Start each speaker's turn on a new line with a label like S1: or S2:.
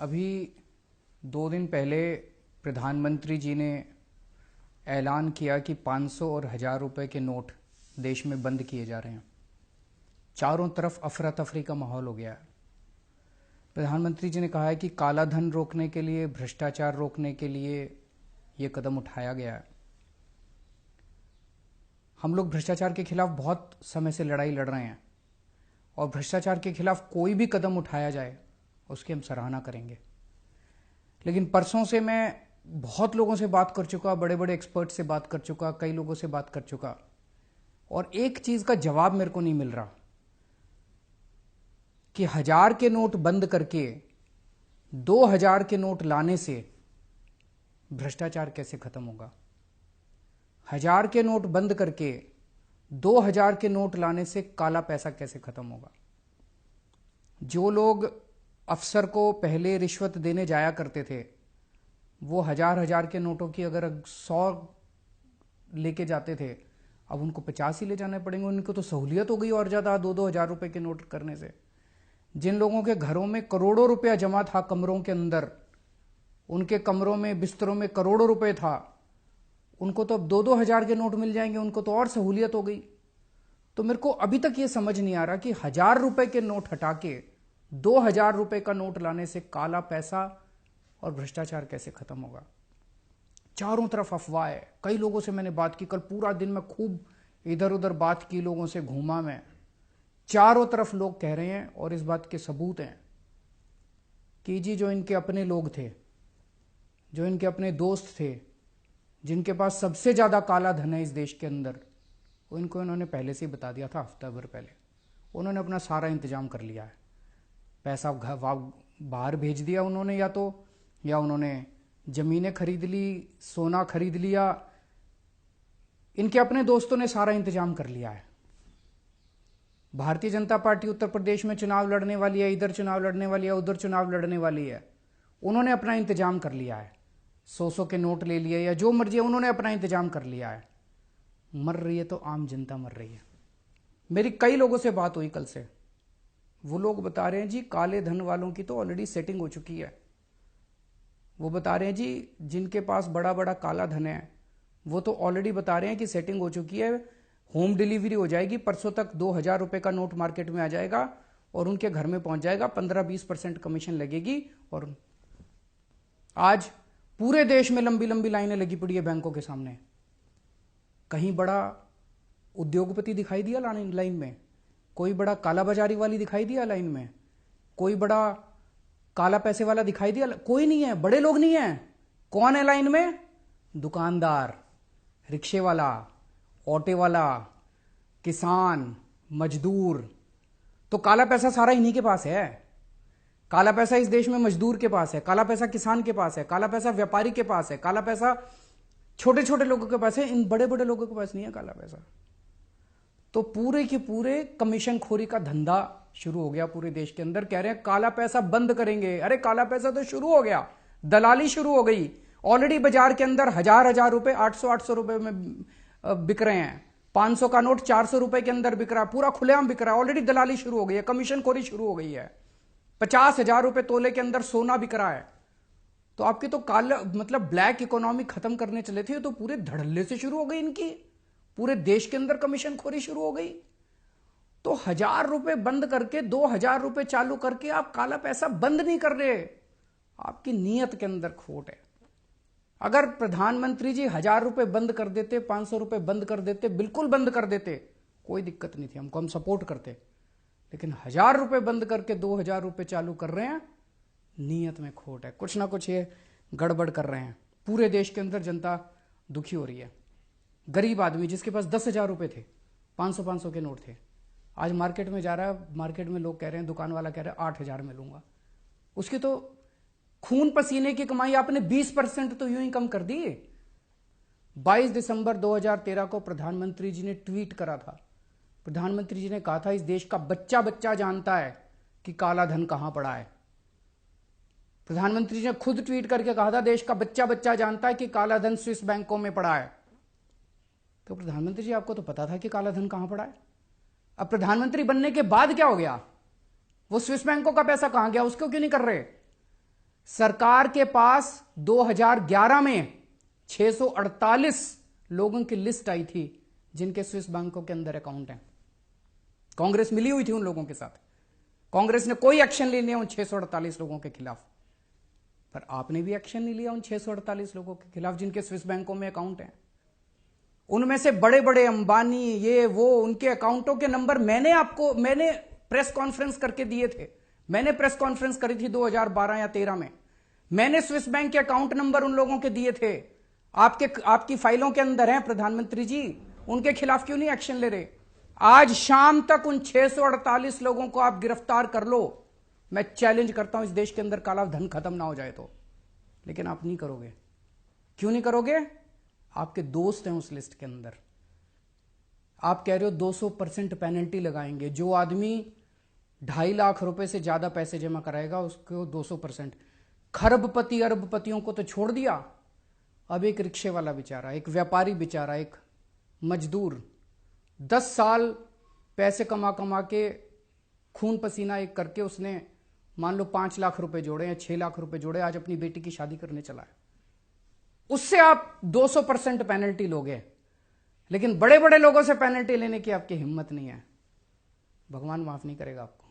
S1: अभी 2 दिन पहले प्रधानमंत्री जी ने ऐलान किया कि 500 और 1000 रुपए के नोट देश में बंद किए जा रहे हैं। चारों तरफ अफरा तफरी का माहौल हो गया है। प्रधानमंत्री जी ने कहा है कि काला धन रोकने के लिए, भ्रष्टाचार रोकने के लिए ये कदम उठाया गया है। हम लोग भ्रष्टाचार के खिलाफ बहुत समय से लड़ाई लड़ रहे हैं और भ्रष्टाचार के खिलाफ कोई भी कदम उठाया जाए उसकी हम सराहना करेंगे। लेकिन परसों से मैं बहुत लोगों से बात कर चुका, बड़े बड़े एक्सपर्ट से बात कर चुका, कई लोगों से बात कर चुका, और एक चीज का जवाब मेरे को नहीं मिल रहा कि 1000 के नोट बंद करके 2000 के नोट लाने से भ्रष्टाचार कैसे खत्म होगा। 1000 के नोट बंद करके 2000 के नोट लाने से काला पैसा कैसे खत्म होगा। जो लोग अफसर को पहले रिश्वत देने जाया करते थे, वो 1000 के नोटों की अगर 100 लेके जाते थे, अब उनको 50 ही ले जाने पड़ेंगे। उनको तो सहूलियत हो गई और ज्यादा 2-2 हजार रुपए के नोट करने से। जिन लोगों के घरों में करोड़ों रुपया जमा था कमरों के अंदर, उनके कमरों में, बिस्तरों में करोड़ों रुपए था, उनको तो अब 2-2 हजार के नोट मिल जाएंगे, उनको तो और सहूलियत हो गई। तो मेरे को अभी तक ये समझ नहीं आ रहा कि 1000 रुपए के नोट हटा के 2000 रुपए का नोट लाने से काला पैसा और भ्रष्टाचार कैसे खत्म होगा। चारों तरफ अफवाह है। कई लोगों से मैंने बात की, कल पूरा दिन मैं खूब इधर उधर बात की, लोगों से घूमा मैं। चारों तरफ लोग कह रहे हैं और इस बात के सबूत हैं कि जी जो इनके अपने लोग थे, जो इनके अपने दोस्त थे, जिनके पास सबसे ज्यादा काला धन है इस देश के अंदर, वो इनको इन्होंने पहले से ही बता दिया था, हफ्ता भर पहले। उन्होंने अपना सारा इंतजाम कर लिया है। पैसा बाहर भेज दिया उन्होंने, या उन्होंने जमीनें खरीद ली, सोना खरीद लिया। इनके अपने दोस्तों ने सारा इंतजाम कर लिया है। भारतीय जनता पार्टी उत्तर प्रदेश में चुनाव लड़ने वाली है, इधर चुनाव लड़ने वाली है, उधर चुनाव लड़ने वाली है। उन्होंने अपना इंतजाम कर लिया है। 100 के नोट ले लिए या जो मर्जी है, उन्होंने अपना इंतजाम कर लिया है। मर रही है तो आम जनता मर रही है। मेरी कई लोगों से बात हुई कल से, वो लोग बता रहे हैं जी काले धन वालों की तो ऑलरेडी सेटिंग हो चुकी है। वो बता रहे हैं जी जिनके पास बड़ा बड़ा काला धन है वो तो ऑलरेडी बता रहे हैं कि सेटिंग हो चुकी है, होम डिलीवरी हो जाएगी, परसों तक 2000 रुपए का नोट मार्केट में आ जाएगा और उनके घर में पहुंच जाएगा, 15-20% कमीशन लगेगी। और आज पूरे देश में लंबी लंबी लाइनें लगी पड़ी है बैंकों के सामने। कहीं बड़ा उद्योगपति दिखाई दिया लाइन में? कोई बड़ा कालाबाजारी वाली दिखाई दिया लाइन में? कोई बड़ा काला पैसे वाला दिखाई दिया? कोई नहीं है, बड़े लोग नहीं है। कौन है लाइन में? दुकानदार, रिक्शे वाला, ऑटो वाला, किसान, मजदूर। तो काला पैसा सारा इन्हीं के पास है। काला पैसा इस देश में मजदूर के पास है, काला पैसा किसान के पास है, काला पैसा व्यापारी के पास है, काला पैसा छोटे छोटे लोगों के पास है। इन बड़े बड़े लोगों के पास नहीं है काला पैसा। तो पूरे के पूरे कमीशन खोरी का धंधा शुरू हो गया पूरे देश के अंदर। कह रहे हैं काला पैसा बंद करेंगे। अरे काला पैसा तो शुरू हो गया, दलाली शुरू हो गई। ऑलरेडी बाजार के अंदर 1000 रुपए 800 रुपए में बिक रहे हैं। 500 का नोट 400 रुपए के अंदर बिक रहा है, पूरा खुलेआम बिक रहा है। ऑलरेडी दलाली शुरू हो गई है, कमीशन खोरी शुरू हो गई है। 50,000 रुपए तोले के अंदर सोना बिक रहा है। तो आपकी तो काला मतलब ब्लैक इकोनॉमी खत्म करने चले थे, तो पूरे धड़ल्ले से शुरू हो गई इनकी। पूरे देश के अंदर कमीशन खोरी शुरू हो गई। तो 1000 रुपए बंद करके 2000 रुपए चालू करके आप काला पैसा बंद नहीं कर रहे। आपकी नीयत के अंदर खोट है। अगर प्रधानमंत्री जी 1000 रुपए बंद कर देते, 500 रुपए बंद कर देते, बिल्कुल बंद कर देते, कोई दिक्कत नहीं थी, हमको, हम सपोर्ट करते। लेकिन 1000 रुपए बंद करके 2000 रुपए चालू कर रहे हैं, नीयत में खोट है। कुछ ना कुछ ये गड़बड़ कर रहे हैं। पूरे देश के अंदर जनता दुखी हो रही है। गरीब आदमी जिसके पास 10,000 रुपए थे, 500 के नोट थे, आज मार्केट में जा रहा है, मार्केट में लोग कह रहे हैं, दुकान वाला कह रहा है 8000 में लूंगा। उसकी तो खून पसीने की कमाई आपने 20% तो यूं ही कम कर दी। 22 दिसंबर 2013 को प्रधानमंत्री जी ने ट्वीट करा था। प्रधानमंत्री जी ने कहा था इस देश का बच्चा बच्चा जानता है कि काला धन कहां पड़ा है। प्रधानमंत्री जी ने खुद ट्वीट करके कहा था देश का बच्चा बच्चा जानता है कि काला धन स्विस बैंकों में पड़ा है। तो प्रधानमंत्री जी आपको तो पता था कि काला धन कहां पड़ा है। अब प्रधानमंत्री बनने के बाद क्या हो गया? वो स्विस बैंकों का पैसा कहां गया? उसको क्यों नहीं कर रहे? सरकार के पास 2011 में 648 लोगों की लिस्ट आई थी जिनके स्विस बैंकों के अंदर अकाउंट हैं। कांग्रेस मिली हुई थी उन लोगों के साथ। कांग्रेस ने कोई एक्शन नहीं लिया उन 648 लोगों के खिलाफ, पर आपने भी एक्शन नहीं लिया उन 648 लोगों के खिलाफ जिनके स्विस बैंकों में अकाउंट हैं। उनमें से बड़े बड़े अंबानी, ये वो, उनके अकाउंटों के नंबर मैंने प्रेस कॉन्फ्रेंस करके दिए थे। मैंने प्रेस कॉन्फ्रेंस करी थी 2012 या 13 में। मैंने स्विस बैंक के अकाउंट नंबर उन लोगों के दिए थे। आपकी फाइलों के अंदर हैं प्रधानमंत्री जी। उनके खिलाफ क्यों नहीं एक्शन ले रहे? आज शाम तक उन 648 लोगों को आप गिरफ्तार कर लो। मैं चैलेंज करता हूं इस देश के अंदर काला धन खत्म ना हो जाए तो। लेकिन आप नहीं करोगे। क्यों नहीं करोगे? आपके दोस्त हैं उस लिस्ट के अंदर। आप कह रहे हो 200% पेनल्टी लगाएंगे। जो आदमी 2.5 लाख रुपए से ज्यादा पैसे जमा कराएगा उसको 200%। खरबपति अरबपतियों को तो छोड़ दिया, अब एक रिक्शे वाला बेचारा, एक व्यापारी बेचारा, एक मजदूर 10 साल पैसे कमा कमा के खून पसीना एक करके उसने मान लो 5 लाख रुपए जोड़े या 6 लाख रुपए जोड़े, आज अपनी बेटी की शादी करने चला है। उससे आप 200% पेनल्टी लोगे, लेकिन बड़े बड़े लोगों से पेनल्टी लेने की आपकी हिम्मत नहीं है। भगवान माफ नहीं करेगा आपको।